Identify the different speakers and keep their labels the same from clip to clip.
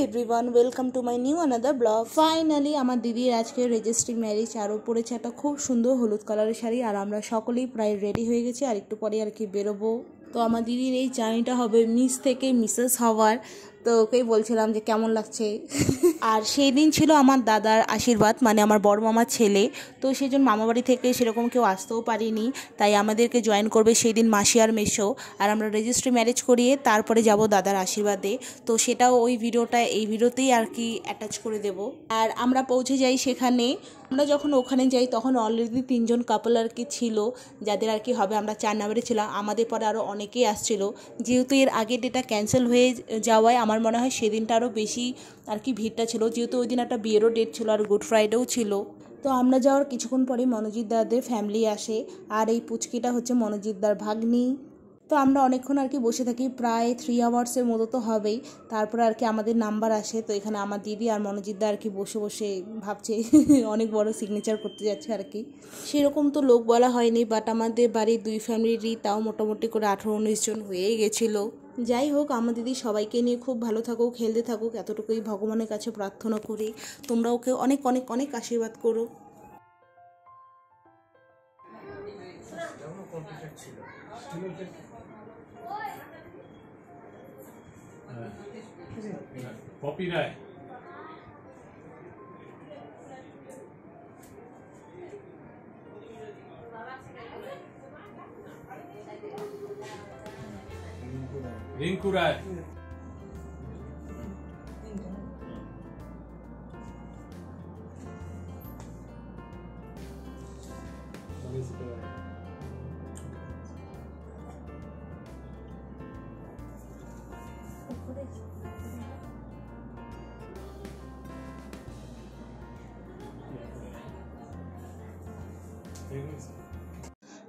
Speaker 1: Everyone, welcome to my new another blog. Finally আমার দিদির আজকে রেজিস্ট্রি ম্যারেজ, আর পরেছে একটা খুব সুন্দর হলুদ কালারের শাড়ি। আর আমরা সকলেই প্রায় রেডি হয়ে গেছি, আর একটু পরে আর কি বেরোবো। তো আমার দিদির এই জার্নিটা হবে মিস থেকে মিসেস হওয়ার। তো ওকেই বলছিলাম যে কেমন লাগছে। আর সেই দিন ছিল আমার দাদার আশীর্বাদ, মানে আমার বড় মামার ছেলে। তো সেই জন্য মামাবাড়ি থেকে সেরকম কেউ আসতেও পারিনি, তাই আমাদেরকে জয়েন করবে সেই দিন মাসি আর মেসো। আর আমরা রেজিস্ট্রি ম্যারেজ করিয়ে তারপরে যাব দাদার আশীর্বাদে। তো সেটাও ওই ভিডিওটা এই ভিডিওতেই আর কি অ্যাটাচ করে দেব। আর আমরা পৌঁছে যাই সেখানে। আমরা যখন ওখানে যাই তখন অলরেডি 3জন কাপল আর কি ছিল, যাদের আর কি হবে। আমরা 4 নম্বরে ছিলাম, আমাদের পরে আরও অনেকেই আসছিল। যেহেতু এর আগের ডেটা ক্যান্সেল হয়ে যাওয়ায় আমার মনে হয় সেদিনটা আরও বেশি আর কি ভিড়টা ছিল, যেহেতু ওই দিন একটা বিয়েরও ডেট ছিল আর গুড ফ্রাইডেও ছিল। তো আমরা যাওয়ার কিছুক্ষণ পরেই মনোজিৎ দাদের ফ্যামিলি আসে, আর এই পুচকিটা হচ্ছে মনোজিৎ দার ভাগ্নি। তো আমরা অনেকক্ষণ আর কি বসে থাকি, প্রায় 3 আওয়ার্সের মতো তো হবেই। তারপরে আর কি আমাদের নাম্বার আসে। তো এখানে আমার দিদি আর মনোজিৎ দা আর কি বসে বসে ভাবছে অনেক বড় সিগনেচার করতে যাচ্ছে আর কি। সেরকম তো লোক বলা হয়নি, বাট আমাদের বাড়ির 2 ফ্যামিলিরই তাও মোটামুটি করে 18-19 জন হয়েই গেছিলো। যাই হোক, আমার দিদি সবাইকে নিয়ে খুব ভালো থাকুক, হেলদি থাকুক, এতটুকুই ভগবানের কাছে প্রার্থনা করি। তোমরা ওকে অনেক অনেক অনেক আশীর্বাদ করো।
Speaker 2: Copyright. Rinku Rai.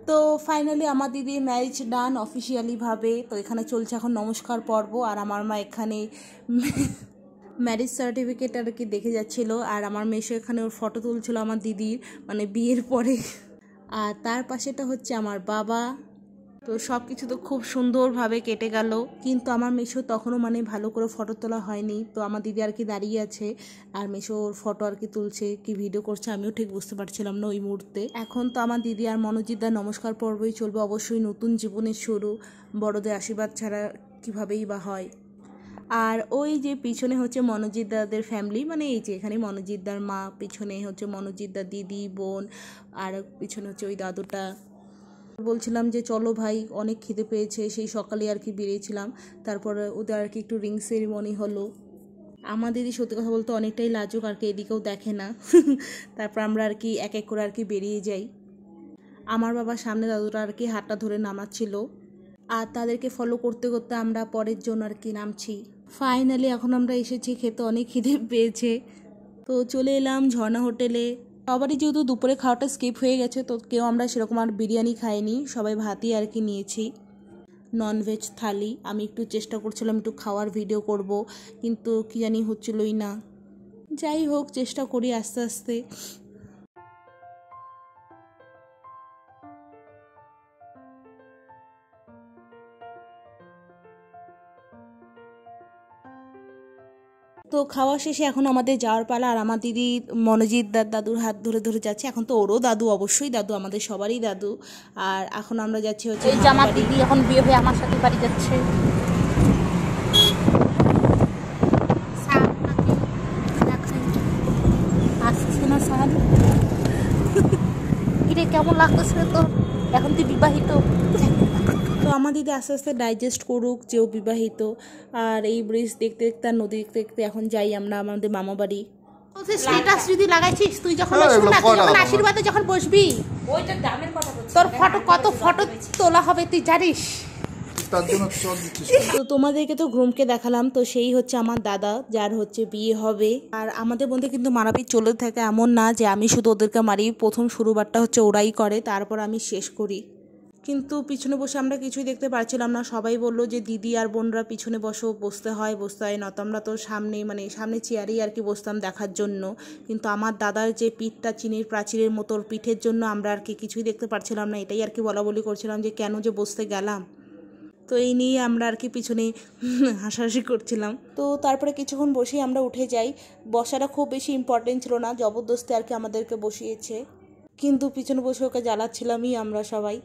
Speaker 1: তো ফাইনালি আমার দিদির ম্যারেজ ডান অফিসিয়ালিভাবে। তো এখানে চলছে এখন নমস্কার পর্ব, আর আমার মা এখানে ম্যারেজ সার্টিফিকেট আর কি দেখে যাচ্ছিল, আর আমার মেশো এখানে ওর ফটো তুলছিল আমার দিদির, মানে বিয়ের পরে। আর তার পাশেটা হচ্ছে আমার বাবা। তো সব কিছু তো খুব সুন্দরভাবে কেটে গেল, কিন্তু আমার মেশো তখনও মানে ভালো করে ফটো তোলা হয়নি। তো আমার দিদি আর কি দাঁড়িয়ে আছে, আর মেশো ওর ফটো আর কি তুলছে, কি ভিডিও করছে আমিও ঠিক বুঝতে পারছিলাম না ওই মুহূর্তে। এখন তো আমার দিদি আর মনোজিৎ দার নমস্কার পর্বই চলবে। অবশ্যই নতুন জীবনের শুরু, বড়দের আশীর্বাদ ছাড়া কীভাবেই বা হয়। আর ওই যে পিছনে হচ্ছে মনোজিৎ দাদের ফ্যামিলি, মানে এই যে এখানে মনোজিৎ দার মা, পিছনে হচ্ছে মনোজিৎ দার দিদি বোন, আর পিছনে হচ্ছে ওই দাদুটা। বলছিলাম যে চলো ভাই, অনেক খিদে পেয়েছে, সেই সকালে আর কি বেরিয়েছিলাম। তারপরে ওদের আর কি একটু রিং সেরিমনি হলো। আমার দিদি সত্যি কথা বলতে অনেকটাই লাজুক আর কি, এদিকেও দেখে না। তারপর আমরা আর কি এক এক করে আর কি বেরিয়ে যাই। আমার বাবার সামনে দাদুরা আর কি হাতটা ধরে নামাচ্ছিল, আর তাদেরকে ফলো করতে করতে আমরা পরের জন্য আর কি নামছি। ফাইনালি এখন আমরা এসেছি খেতে, অনেক খিদে পেয়েছে। তো চলে এলাম ঝর্ণা হোটেলে। সবারই যেহেতু দুপুরে খাওয়াটা স্কিপ হয়ে গেছে, তো কেউ আমরা সেরকম আর বিরিয়ানি খাইনি, সবাই ভাতই আর কি নিয়েছি, ননভেজ থালি। আমি একটু চেষ্টা করছিলাম একটু খাওয়ার ভিডিও করব, কিন্তু কি জানি হচ্ছিলই না। যাই হোক, চেষ্টা করি আস্তে আস্তে। তো খাওয়া শেষে এখন আমাদের যাওয়ার পালা, আর আমার দিদি মনোজিৎ দাদুর হাত ধরে ধরে যাচ্ছে। এখন তো ওরও দাদু, অবশ্যই দাদু, আমাদের সবারই দাদু। আর এখন আমরা যাচ্ছি হচ্ছে আমার দিদি এখন বিয়ে হয়ে আমার সাথে বাড়ি যাচ্ছে। আসছে না সাদ? কিরে কেমন লাগতেছে তো? এখন তুই বিবাহিত। তো আমার দিদি আস্তে আস্তে ডাইজেস্ট করুক যে ও বিবাহিত। আর এই ব্রিজ দেখতে দেখতে আর নদী দেখতে দেখতে এখন যাই আমরা আমাদের মামা বাড়ি। স্ট্যাটাস যদি লাগাইছিস তুই, যখন আশীর্বাদে যখন বসবি, ওইটা দামের কথা বলছিস, তোর ফটো কত ফটো তোলা হবে তুই জানিস? তো তোমাদেরকে তো গ্রুমকে দেখালাম, তো সেই হচ্ছে আমার দাদা, যার হচ্ছে বিয়ে হবে। আর আমাদের মধ্যে কিন্তু মারাপিট চলে থাকে, এমন না যে আমি শুধু ওদেরকে মারি। প্রথম শুরুবারটা হচ্ছে ওরাই করে, তারপর আমি শেষ করি। কিন্তু পিছনে বসে আমরা কিছুই দেখতে পারছিলাম না। সবাই বলল যে দিদি আর বোনরা পিছনে বসতে হয় না। তো আমরা তো সামনে চেয়ারেই আর কি বসতাম দেখার জন্য। কিন্তু আমার দাদার যে পিঠটা চিনির প্রাচীরের মতো, পিঠের জন্য আমরা আর কি কিছুই দেখতে পারছিলাম না। এটাই আর কি বলা বলি করছিলাম যে কেন যে বসতে গেলাম। তো এই নিয়ে আমরা আর কি পিছনে হাসাহাসি করছিলাম। তো তারপরে কিছুক্ষণ বসেই আমরা উঠে যাই। বসাটা খুব বেশি ইম্পর্টেন্ট ছিল না, জবরদস্তি আর কি আমাদেরকে বসিয়েছে, কিন্তু পিছনে বসে ওকে জ্বালাচ্ছিলামই আমরা সবাই।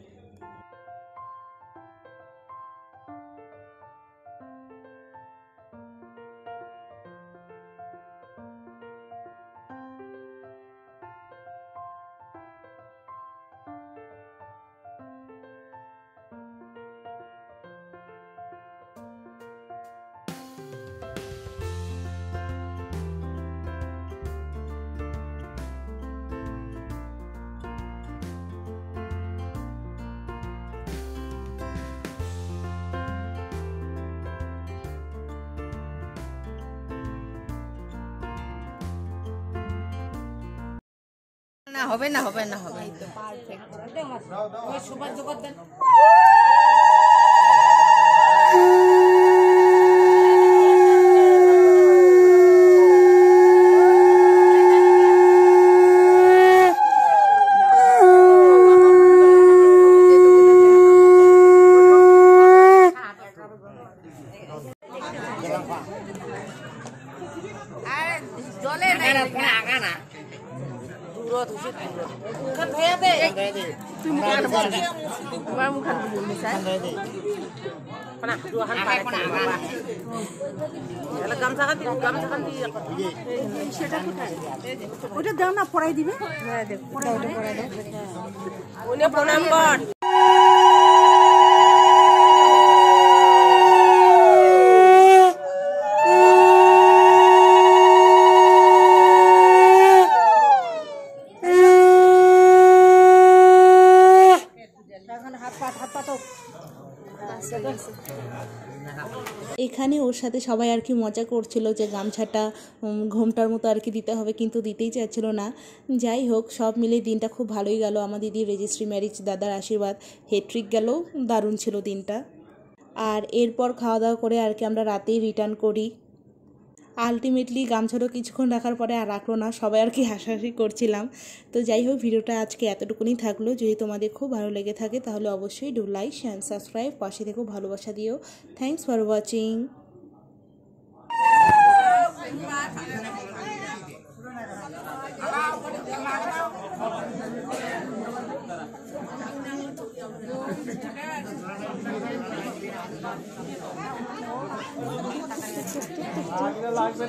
Speaker 3: না হবে না হবে না হবে জলে আগা না
Speaker 4: ওটা দাও না, পড়াই দিবে।
Speaker 3: প্রণাম কর।
Speaker 1: এখানে ওর সাথে সবাই আর কি মজা করছিল যে গামছাটা ঘোমটার মতো আর কি দিতে হবে, কিন্তু দিতেই চাচ্ছিল না। যাই হোক, সব মিলে দিনটা খুব ভালোই গেল। আমার দিদির রেজিস্ট্রি ম্যারেজ, দাদার আশীর্বাদ, হেট্রিক গেল, দারুণ ছিল দিনটা। আর এরপর খাওয়া দাওয়া করে আর কি আমরা রাতেই রিটার্ন করি। আলটিমেটলি গামছাটা কিছুক্ষণ রাখার পরে আর রাখলো না, সবাই আর কি হাসাহাসি করছিলাম। তো যাই হোক, ভিডিওটা আজকে এতটুকুনি থাকলো। যদি তোমাদের খুব ভালো লেগে থাকে তাহলে অবশ্যই ডু লাইক অ্যান্ড সাবস্ক্রাইব, পাশে থেকেও ভালোবাসা দিও। Thanks for watching.
Speaker 2: লাগবে